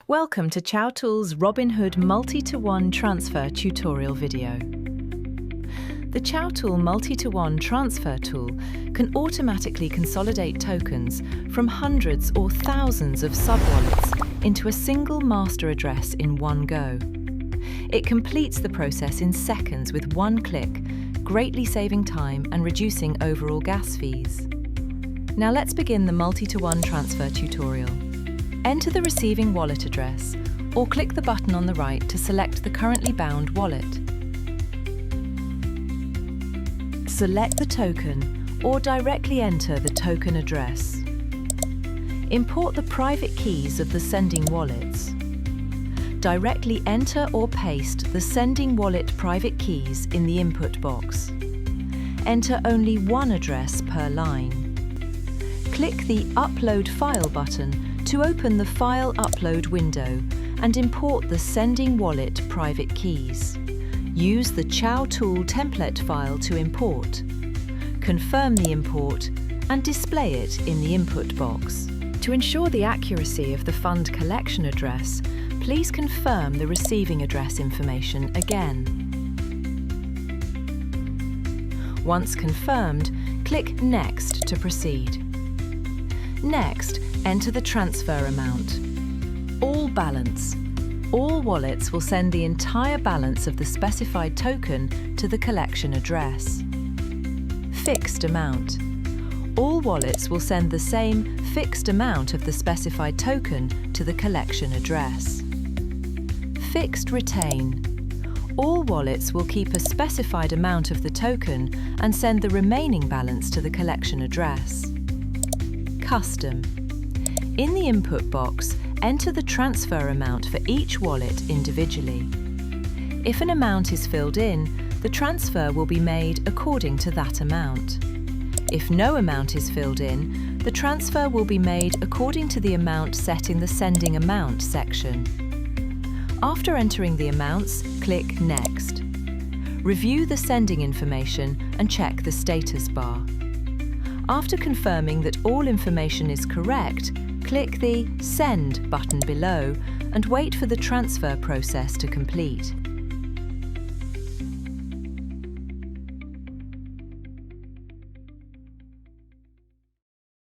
Welcome to CiaoTool's Robinhood Multi-to-One Transfer tutorial video. The CiaoTool Multi-to-One Transfer tool can automatically consolidate tokens from hundreds or thousands of sub-wallets into a single master address in one go. It completes the process in seconds with one click, greatly saving time and reducing overall gas fees. Now let's begin the Multi-to-One Transfer tutorial. Enter the receiving wallet address or click the button on the right to select the currently bound wallet. Select the token or directly enter the token address. Import the private keys of the sending wallets. Directly enter or paste the sending wallet private keys in the input box. Enter only one address per line. Click the Upload File button to open the File Upload window and import the sending wallet private keys. Use the CiaoTool template file to import. Confirm the import and display it in the input box. To ensure the accuracy of the fund collection address, please confirm the receiving address information again. Once confirmed, click Next to proceed. Next, enter the transfer amount. All balance. All wallets will send the entire balance of the specified token to the collection address. Fixed amount. All wallets will send the same fixed amount of the specified token to the collection address. Fixed retain. All wallets will keep a specified amount of the token and send the remaining balance to the collection address. Custom. In the input box, enter the transfer amount for each wallet individually. If an amount is filled in, the transfer will be made according to that amount. If no amount is filled in, the transfer will be made according to the amount set in the Sending Amount section. After entering the amounts, click Next. Review the sending information and check the status bar. After confirming that all information is correct, click the Send button below and wait for the transfer process to complete.